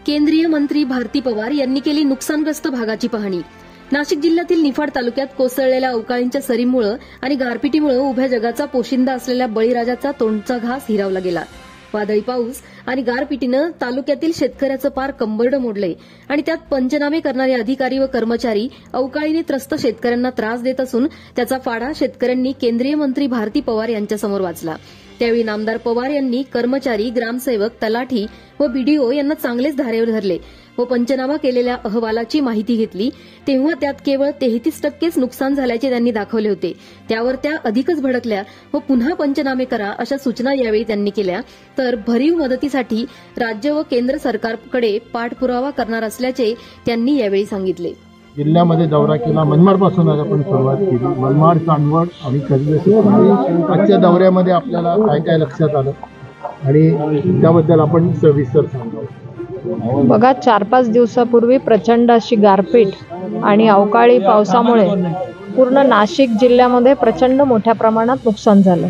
केंद्रीय मंत्री भारती पवार यांनी केली नुकसानग्रस्त भागाची पाहणी। नाशिक जिल्ह्यातील निफाड तालुक्यात कोसळलेल्या अवकाळींच्या सरींमुळे आणि गारपिटीमुळे उभ्या जगाचा पोशिंदा असलेल्या बळीराजाचा तोंडचा घास हिरावला गेला। वादळी पाऊस आणि गारपिटीनं तालुक्यातील शेतकऱ्याचं पार कंबरडं मोडलंय आणि त्यात पंचनामे करणारे अधिकारी व कर्मचारी अवकाळीने त्रस्त शेतकऱ्यांना त्रास देत असून त्याचा फाडा शेतकऱ्यांनी केंद्रीय मंत्री भारती पवार यांच्यासमोर वाचला। त्यावेळी नामदार पवार यांनी कर्मचारी, ग्रामसेवक, तलाठी व बीडीओ यांना चांगलेच धारेवर धरले व पंचनामा केलेल्या अहवालाची माहिती घेतली। तेव्हा त्यात केवळ 33% नुकसान झाल्याचे त्यांनी दाखवले होते। त्यावर त्या अधिकच भडकल्या व पुन्हा पंचनामे करा अशा सूचना यावेळी त्यांनी केल्या। तर भरीव मदतीसाठी राज्य व केंद्र सरकारकडे पाठपुरावा करणार असल्याचे त्यांनी यावेळी सांगितले। जिल्ह्यामध्ये दौरा केला, मनमाडपासून आपण सुरुवात केली। मनमाड, चांदवड आणि कसबे। आजच्या दौऱ्यामध्ये आपल्याला काय काय लक्षात आलं आणि त्याबद्दल आपण सविस्तर सांगू। बघा, 4-5 दिवसापूर्वी प्रचंड अशी गारपीट आणि अवकाळी पावसामुळे पूर्ण नाशिक जिल्ह्यामध्ये प्रचंड मोठ्या प्रमाणात नुकसान झालं।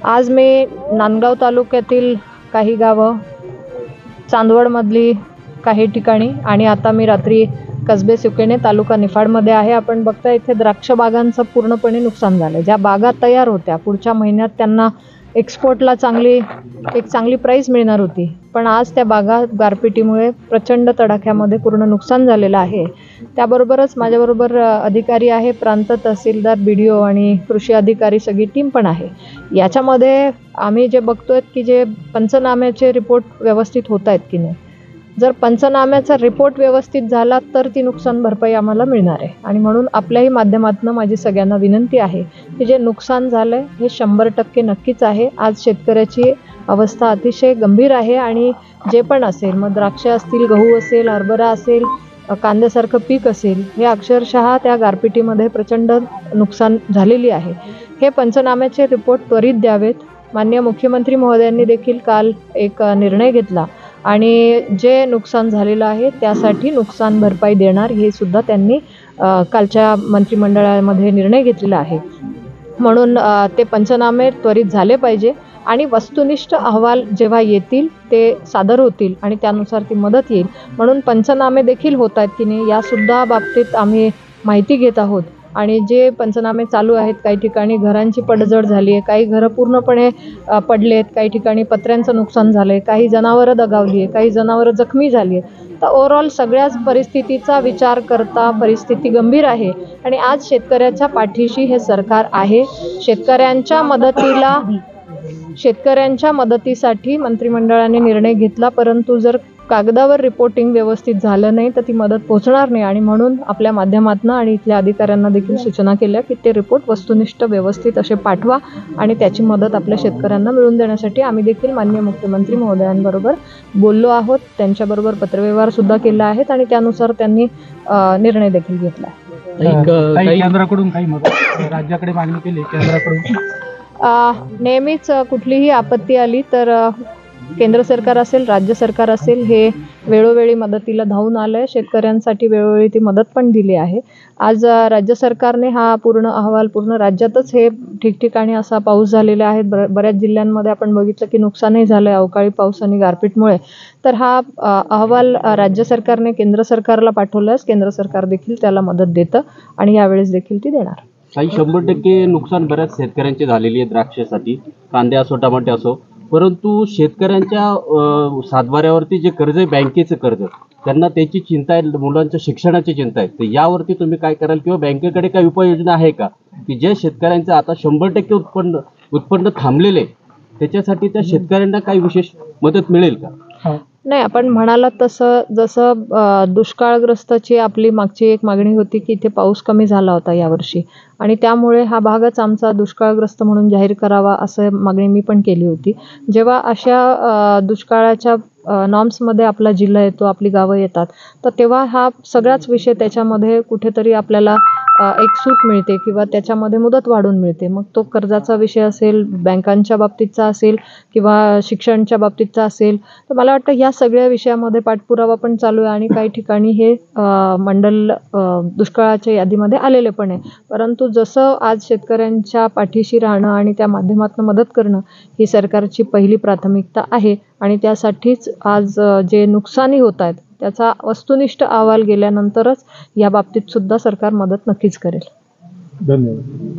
आज मी नांदगाव तालुक्यातील काही गावं, चांदवडमधली काही ठिकाणी आणि आता मी रात्री कसबे सुकेने तालुका निफाडमध्ये आहे। आपण बघता इथे द्राक्ष बागांचं पूर्णपणे नुकसान झालं। ज्या बागा तयार होत्या, पुढच्या महिन्यात त्यांना एक्सपोर्टला चांगली प्राईस मिळणार होती, पण आज त्या बागा गारपिटीमुळे प्रचंड तडाख्यामध्ये पूर्ण नुकसान झालेलं आहे। त्याबरोबरच माझ्याबरोबर अधिकारी आहे, प्रांत तहसीलदार, बीडीओ आणि कृषी अधिकारी, सगळी टीम पण आहे। याच्यामध्ये आम्ही जे बघतोय की जे पंचनाम्याचे रिपोर्ट व्यवस्थित होत आहेत की नाही, जर पंचनाम्याचा रिपोर्ट व्यवस्थित झाला तर ती नुकसान भरपाई आम्हाला मिळणार आहे। आणि म्हणून आपल्याही माध्यमातून माझी सगळ्यांना विनंती आहे की जे नुकसान झालंय हे 100% नक्कीच आहे। आज शेतकऱ्याची अवस्था अतिशय गंभीर आहे आणि जे पण असेल, मग द्राक्ष असतील, गहू असेल, हरभरा असेल, कांद्यासारखं पीक असेल, हे अक्षरशः त्या गारपिटीमध्ये प्रचंड नुकसान झालेली आहे। हे पंचनाम्याचे रिपोर्ट त्वरित द्यावेत। माननीय मुख्यमंत्री महोदयांनी देखील काल एक निर्णय घेतला आणि जे नुकसान झालेलं आहे त्यासाठी नुकसान भरपाई देणार हे सुद्धा त्यांनी कालच्या मंत्रिमंडळामध्ये निर्णय घेतलेला आहे। म्हणून ते पंचनामे त्वरित झाले पाहिजे आणि वस्तुनिष्ठ अहवाल जेव्हा येतील ते सादर होतील आणि त्यानुसार ती मदत येईल। म्हणून पंचनामे देखील होत आहेत की नाही यासुद्धा बाबतीत आम्ही माहिती घेत आहोत आणि जे पंचनामे चालू आहेत, काही ठिकाणी घरांची पडझड झाली आहे, काही घरं पूर्णपणे पडलेत, काही ठिकाणी पत्र्यांचं नुकसान झालं आहे, काही जनावरं दगावली आहे, काही जनावरं जखमी झाली आहे। तर ओव्हरऑल सगळ्याच परिस्थितीचा विचार करता परिस्थिती गंभीर आहे आणि आज शेतकऱ्याच्या पाठीशी हे सरकार आहे। शेतकऱ्यांच्या मदतीसाठी मंत्रिमंडळाने निर्णय घेतला, परंतु जर कागदावर रिपोर्टिंग व्यवस्थित झालं नाही तर ती मदत पोहोचणार नाही। आणि म्हणून आपल्या माध्यमातून आणि इथल्या अधिकाऱ्यांना देखील सूचना केल्या की ते रिपोर्ट वस्तुनिष्ठ व्यवस्थित असे पाठवा आणि त्याची मदत आपल्या शेतकऱ्यांना मिळवून देण्यासाठी आम्ही देखील माननीय मुख्यमंत्री महोदयांबरोबर बोललो आहोत, त्यांच्याबरोबर पत्रव्यवहार सुद्धा केला आहे आणि त्यानुसार त्यांनी निर्णय देखील घेतला आहे। केंद्राकडून काही मदत राज्याकडे मागणी केली केंद्राकडून? नेहमीच कुठलीही आपत्ती आली तर केंद्र सरकार असेल, राज्य सरकार असेल, हे वेळोवेळी मदतीला धावून आलंय। शेतकऱ्यांसाठी वेळोवेळी ती मदत पण दिली आहे। आज राज्य सरकारने हा पूर्ण अहवाल, पूर्ण राज्यातच हे ठिकठिकाणी असा पाऊस झालेला आहे, बऱ्याच जिल्ह्यांमध्ये आपण बघितलं की नुकसानही झालंय अवकाळी पाऊस आणि गारपीटमुळे। तर हा अहवाल राज्य सरकारने केंद्र सरकारला पाठवल्यास केंद्र सरकार देखील त्याला मदत देतं आणि यावेळेस देखील ती देणार। काही 100% नुकसान बऱ्याच शेतकऱ्यांची झालेली आहे, द्राक्षासाठी, कांदे असो, टमाटे असो, परंतु शेतकऱ्यांच्या सातबाऱ्यावरती जे कर्ज आहे, बँकेचं कर्ज, त्यांना त्याची चिंता आहे, मुलांच्या शिक्षणाची चिंता आहे। तर यावरती तुम्ही काय कराल किंवा बँकेकडे काही उपाययोजना आहे का की जे शेतकऱ्यांचं आता 100% उत्पन्न थांबलेले त्याच्यासाठी त्या शेतकऱ्यांना काही विशेष मदत मिळेल का? नाही, आपण म्हणालात तसं, जसं दुष्काळग्रस्ताची आपली मागची एक मागणी होती की इथे पाऊस कमी झाला होता यावर्षी आणि त्यामुळे हा भागच आमचा दुष्काळग्रस्त म्हणून जाहीर करावा असं मागणी मी पण केली होती। जेव्हा अशा दुष्काळाच्या नॉर्म्समध्ये आपला जिल्हा येतो, आपली गावं येतात, तर तेव्हा हा सगळाच विषय त्याच्यामध्ये कुठेतरी आपल्याला एक सूट मिळते किंवा त्याच्यामध्ये मुदत वाढून मिळते. मग तो कर्जाचा विषय असेल, बँकांच्या बाबतीतचा असेल किंवा शिक्षणच्या बाबतीतचा असेल, तर मला वाटतं या सगळ्या विषयामध्ये पाठपुरावा पण चालू आहे आणि काही ठिकाणी हे मंडल दुष्काळाच्या यादीमध्ये आलेले पण आहे. परंतु जसं आज शेतकऱ्यांच्या पाठीशी राहणं आणि त्या माध्यमातून मदत करणं ही सरकारची पहिली प्राथमिकता आहे आणि त्यासाठीच आज जे नुकसानी होत आहेत त्याचा वस्तुनिष्ठ अहवाल गेल्यानंतरच या बाबतीत सुद्धा सरकार मदत नक्कीच करेल. धन्यवाद.